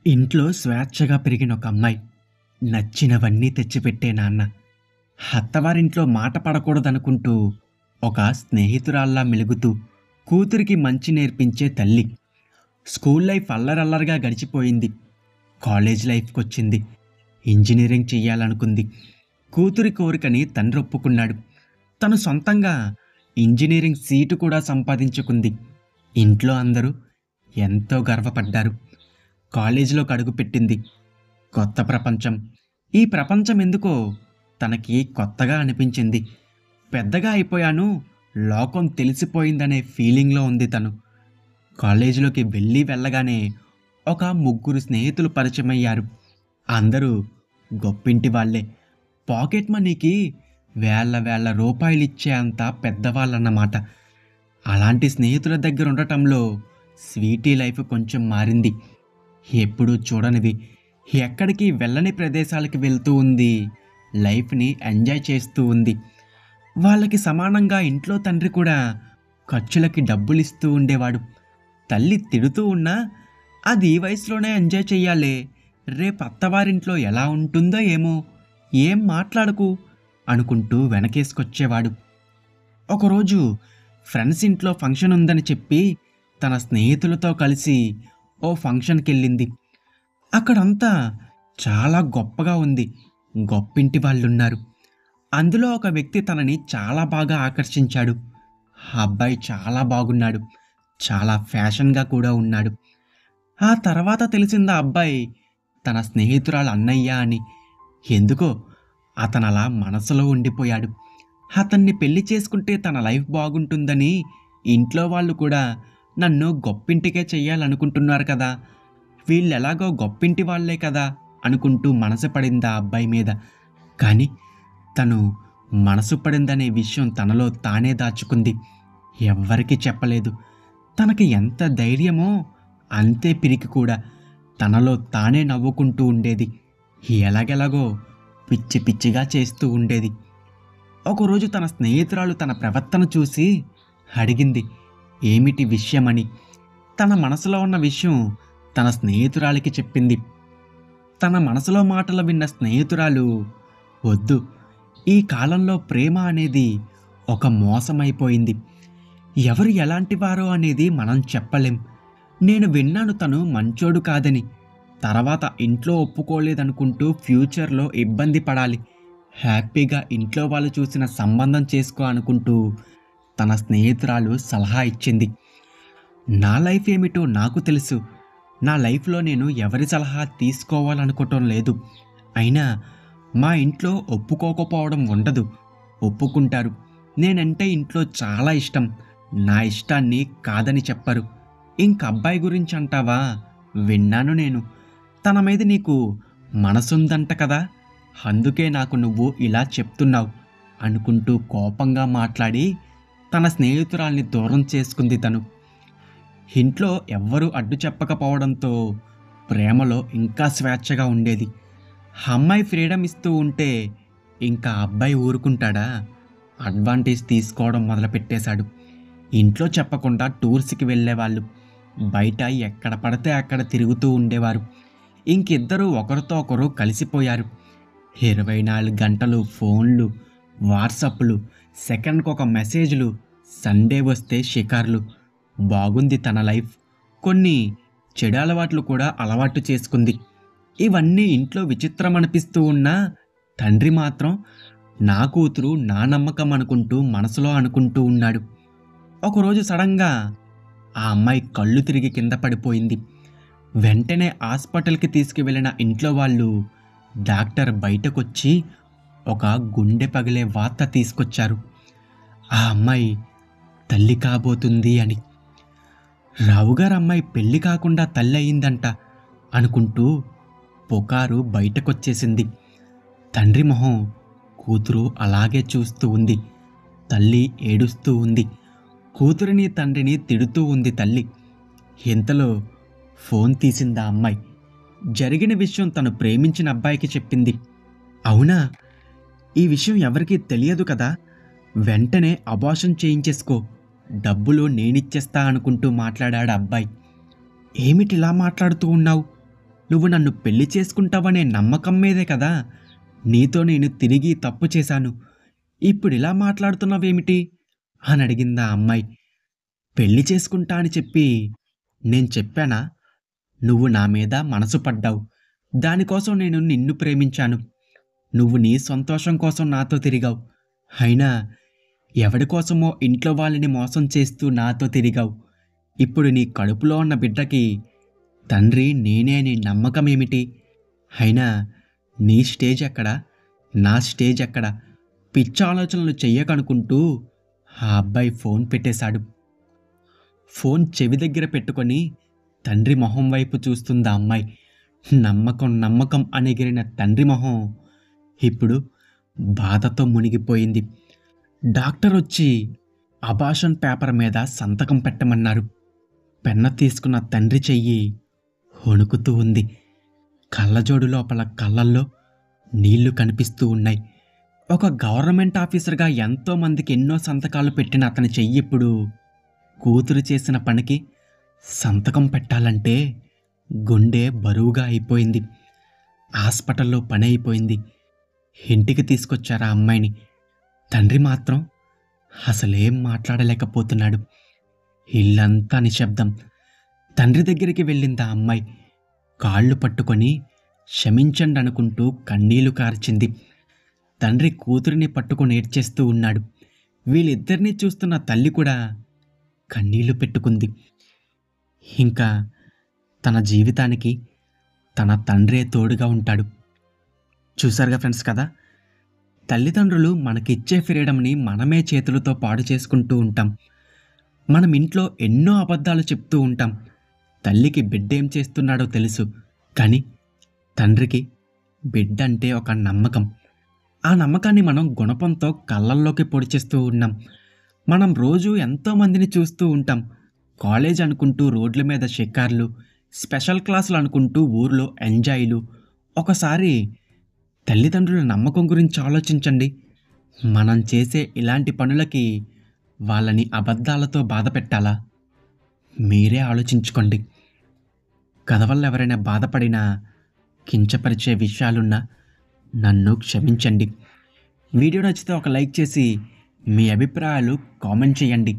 ఇంట్లో స్వేచ్ఛగా పెరిగిన ఒక అమ్మాయి. నచ్చినవన్నీ తెచ్చిపెట్టే నాన్న. అత్తవారింట్లో మాట పడకూడదనుకుంటూ ఒక స్నేహితురాల్లా మెలుగుతూ కూతురికి మంచి నేర్పించే తల్లి. స్కూల్ లైఫ్ అల్లరల్లరిగా గడిచిపోయింది. కాలేజ్ లైఫ్‌కొచ్చింది. ఇంజినీరింగ్ చెయ్యాలనుకుంది. కూతురి కోరికని తండ్రి ఒప్పుకున్నాడు. తను సొంతంగా ఇంజినీరింగ్ సీటు కూడా సంపాదించుకుంది. ఇంట్లో అందరూ ఎంతో గర్వపడ్డారు. కాలేజీలోకి అడుగుపెట్టింది. కొత్త ప్రపంచం. ఈ ప్రపంచం ఎందుకో తనకి కొత్తగా అనిపించింది. పెద్దగా అయిపోయాను, లోకం తెలిసిపోయిందనే ఫీలింగ్‌లో ఉంది తను. కాలేజీలోకి వెళ్ళగానే ఒక ముగ్గురు స్నేహితులు పరిచయమయ్యారు. అందరూ గొప్పింటి వాళ్ళే. పాకెట్ మనీకి వేల వేల రూపాయలిచ్చే అంత పెద్దవాళ్ళన్నమాట. అలాంటి స్నేహితుల దగ్గర ఉండటంలో స్వీటీ లైఫ్ కొంచెం మారింది. ఎప్పుడూ చూడనివి, ఎక్కడికి వెళ్ళని ప్రదేశాలకి వెళ్తూ ఉంది. లైఫ్‌ని ఎంజాయ్ చేస్తూ ఉంది. వాళ్ళకి సమానంగా ఇంట్లో తండ్రి కూడా ఖర్చులకి డబ్బులిస్తూ ఉండేవాడు. తల్లి తిడుతూ ఉన్నా, అది ఈ వయసులోనే ఎంజాయ్ చెయ్యాలే, రేపు అత్తవారింట్లో ఎలా ఉంటుందో ఏమో, ఏం మాట్లాడకు అనుకుంటూ వెనకేసుకొచ్చేవాడు. ఒకరోజు ఫ్రెండ్స్ ఇంట్లో ఫంక్షన్ ఉందని చెప్పి తన స్నేహితులతో కలిసి ఓ ఫంక్షన్‌కెళ్ళింది. అక్కడంతా చాలా గొప్పగా ఉంది. గొప్పింటి వాళ్ళున్నారు. అందులో ఒక వ్యక్తి తనని చాలా బాగా ఆకర్షించాడు. ఆ అబ్బాయి చాలా బాగున్నాడు. చాలా ఫ్యాషన్‌గా కూడా ఉన్నాడు. ఆ తర్వాత తెలిసింది ఆ అబ్బాయి తన స్నేహితురాలు అన్నయ్య అని. ఎందుకో అతనలా మనసులో ఉండిపోయాడు. అతన్ని పెళ్లి చేసుకుంటే తన లైఫ్ బాగుంటుందని ఇంట్లో వాళ్ళు కూడా నన్ను గొప్పింటికే చెయ్యాలనుకుంటున్నారు కదా! వీళ్ళెలాగో గొప్పింటి వాళ్ళే కదా అనుకుంటూ మనసు పడింది ఆ అబ్బాయి మీద. కానీ తను మనసు పడిందనే విషయం తనలో తానే దాచుకుంది. ఎవ్వరికీ చెప్పలేదు. తనకి ఎంత ధైర్యమో అంతే పిరికి కూడా. తనలో తానే నవ్వుకుంటూ ఉండేది. ఎలాగెలాగో పిచ్చి పిచ్చిగా చేస్తూ ఉండేది. ఒకరోజు తన స్నేహితురాలు తన ప్రవర్తన చూసి అడిగింది ఏమిటి విషయమని. తన మనసులో ఉన్న విషయం తన స్నేహితురాలికి చెప్పింది. తన మనసులో మాటలు విన్న స్నేహితురాలు, వద్దు, ఈ కాలంలో ప్రేమ అనేది ఒక మోసమైపోయింది. ఎవరు ఎలాంటివారో అనేది మనం చెప్పలేం. నేను విన్నాను తను మంచోడు కాదని. తర్వాత ఇంట్లో ఒప్పుకోలేదనుకుంటూ ఫ్యూచర్‌లో ఇబ్బంది పడాలి. హ్యాపీగా ఇంట్లో వాళ్ళు చూసిన సంబంధం చేసుకో అనుకుంటూ తన స్నేహితురాలు సలహా ఇచ్చింది. నా లైఫ్ ఏమిటో నాకు తెలుసు. నా లైఫ్‌లో నేను ఎవరి సలహా తీసుకోవాలనుకోవటం లేదు. అయినా మా ఇంట్లో ఒప్పుకోకపోవడం ఉండదు. ఒప్పుకుంటారు. నేనంటే ఇంట్లో చాలా ఇష్టం. నా ఇష్టాన్ని కాదని చెప్పరు. ఇంక అబ్బాయి గురించి అంటావా? విన్నాను నేను. తన మీద నీకు మనసుందంట కదా! అందుకే నాకు నువ్వు ఇలా చెప్తున్నావు అనుకుంటూ కోపంగా మాట్లాడి తన స్నేహితురాల్ని దూరం చేసుకుంది తను. ఇంట్లో ఎవ్వరూ అడ్డు చెప్పకపోవడంతో ప్రేమలో ఇంకా స్వేచ్ఛగా ఉండేది. అమ్మాయి ఫ్రీడమ్ ఇస్తూ ఉంటే ఇంకా అబ్బాయి ఊరుకుంటాడా? అడ్వాంటేజ్ తీసుకోవడం మొదలుపెట్టేశాడు. ఇంట్లో చెప్పకుండా టూర్స్‌కి వెళ్ళేవాళ్ళు. బయట ఎక్కడ పడితే అక్కడ తిరుగుతూ ఉండేవారు. ఇంకిద్దరూ ఒకరితో ఒకరు కలిసిపోయారు. 24 గంటలు ఫోన్లు, వాట్సాప్‌లు, సెకండ్‌కొక మెసేజ్‌లు, సండే వస్తే షికార్లు. బాగుంది తన లైఫ్. కొన్ని చెడు అలవాట్లు కూడా అలవాటు చేసుకుంది. ఇవన్నీ ఇంట్లో విచిత్రమనిపిస్తూ ఉన్నా తండ్రి మాత్రం నా కూతురు నా నమ్మకం అనుకుంటూ మనసులో అనుకుంటూ ఉన్నాడు. ఒకరోజు సడన్‌గా ఆ అమ్మాయి కళ్ళు తిరిగి కింద పడిపోయింది. వెంటనే హాస్పిటల్‌కి తీసుకువెళ్ళిన ఇంట్లో వాళ్ళు డాక్టర్ బయటకొచ్చి ఒక గుండె పగిలే వార్త తీసుకొచ్చారు. ఆ అమ్మాయి తల్లి కాబోతుంది అని. రావుగారు అమ్మాయి పెళ్లి కాకుండా తల్లి అయిందంట అనుకుంటూ పుకారు బయటకొచ్చేసింది. తండ్రి మొహం కూతురు అలాగే చూస్తూ ఉంది. తల్లి ఏడుస్తూ ఉంది. కూతురిని తండ్రిని తిడుతూ ఉంది తల్లి. ఇంతలో ఫోన్ తీసిందా అమ్మాయి. జరిగిన విషయం తను ప్రేమించిన అబ్బాయికి చెప్పింది. అవునా? ఈ విషయం ఎవరికీ తెలియదు కదా! వెంటనే అబార్షన్ చేయించేసుకో. డబ్బులు నేనిచ్చేస్తా అనుకుంటూ మాట్లాడాడు అబ్బాయి. ఏమిటిలా మాట్లాడుతూ ఉన్నావు? నువ్వు నన్ను పెళ్లి చేసుకుంటావనే నమ్మకం మీదే కదా నీతో నేను తిరిగి తప్పు చేశాను. ఇప్పుడిలా మాట్లాడుతున్నావేమిటి అని అడిగిందా అమ్మాయి. పెళ్లి చేసుకుంటా అని చెప్పి నేను చెప్పానా? నువ్వు నా మీద మనసు పడ్డావు. దానికోసం నేను నిన్ను ప్రేమించాను. నువ్వు నీ సంతోషం కోసం నాతో తిరిగావు. అయినా ఎవడి కోసమో ఇంట్లో వాళ్ళని మోసం చేస్తూ నాతో తిరిగావు. ఇప్పుడు నీ కడుపులో ఉన్న బిడ్డకి తండ్రి నేనే నీ నమ్మకం ఏమిటి? అయినా నీ స్టేజ్ ఎక్కడ? నా స్టేజ్ ఎక్కడ? పిచ్చి ఆలోచనలు చెయ్యకనుకుంటూ ఆ అబ్బాయి ఫోన్ పెట్టేశాడు. ఫోన్ చెవి దగ్గర పెట్టుకొని తండ్రి మొహం వైపు చూస్తుందా అమ్మాయి. నమ్మకం నమ్మకం అని ఎగిరిన తండ్రి మొహం ఇప్పుడు బాధతో మునిగిపోయింది. డాక్టర్ వచ్చి అబార్షన్ పేపర్ మీద సంతకం పెట్టమన్నారు. పెన్న తీసుకున్న తండ్రి చెయ్యి వణుకుతూ ఉంది. కళ్ళజోడు లోపల కళ్ళల్లో నీళ్లు కనిపిస్తూ ఉన్నాయి. ఒక గవర్నమెంట్ ఆఫీసర్గా ఎంతోమందికి ఎన్నో సంతకాలు పెట్టిన అతని చెయ్యి ఇప్పుడు కూతురు చేసిన పనికి సంతకం పెట్టాలంటే గుండె బరువుగా అయిపోయింది. హాస్పిటల్లో పని అయిపోయింది. ఇంటికి తీసుకొచ్చారా అమ్మాయిని. తండ్రి మాత్రం అసలేం మాట్లాడలేకపోతున్నాడు. ఇల్లంతా నిశ్శబ్దం. తండ్రి దగ్గరికి వెళ్ళిందా అమ్మాయి. కాళ్ళు పట్టుకొని క్షమించండి అనుకుంటూ కన్నీళ్లు కార్చింది. తండ్రి కూతురిని పట్టుకొని ఏడ్చేస్తూ ఉన్నాడు. వీళ్ళిద్దరినీ చూస్తున్న తల్లి కూడా కన్నీళ్లు పెట్టుకుంది. ఇంకా తన జీవితానికి తన తండ్రే తోడుగా ఉంటాడు. చూసారుగా ఫ్రెండ్స్ కదా, తల్లిదండ్రులు మనకిచ్చే ఫ్రీడమ్ని మనమే చేతులతో పాడు చేసుకుంటూ ఉంటాం. మనం ఇంట్లో ఎన్నో అబద్ధాలు చెప్తూ ఉంటాం. తల్లికి బిడ్డ ఏం చేస్తున్నాడో తెలుసు, కానీ తండ్రికి బిడ్డ అంటే ఒక నమ్మకం. ఆ నమ్మకాన్ని మనం గుణపంతో కళ్ళల్లోకి పొడిచేస్తూ ఉన్నాం. మనం రోజు ఎంతోమందిని చూస్తూ ఉంటాం. కాలేజ్ అనుకుంటూ రోడ్ల మీద షికార్లు, స్పెషల్ క్లాసులు అనుకుంటూ ఊర్లో ఎంజాయ్లు. ఒకసారి తల్లిదండ్రుల నమ్మకం గురించి ఆలోచించండి. మనం చేసే ఇలాంటి పనులకి వాళ్ళని అబద్ధాలతో బాధ పెట్టాలా? మీరే ఆలోచించుకోండి. కథ వల్ల ఎవరైనా బాధపడినా, కించపరిచే విషయాలున్నా నన్ను క్షమించండి. వీడియో నచ్చితే ఒక లైక్ చేసి మీ అభిప్రాయాలు కామెంట్ చేయండి.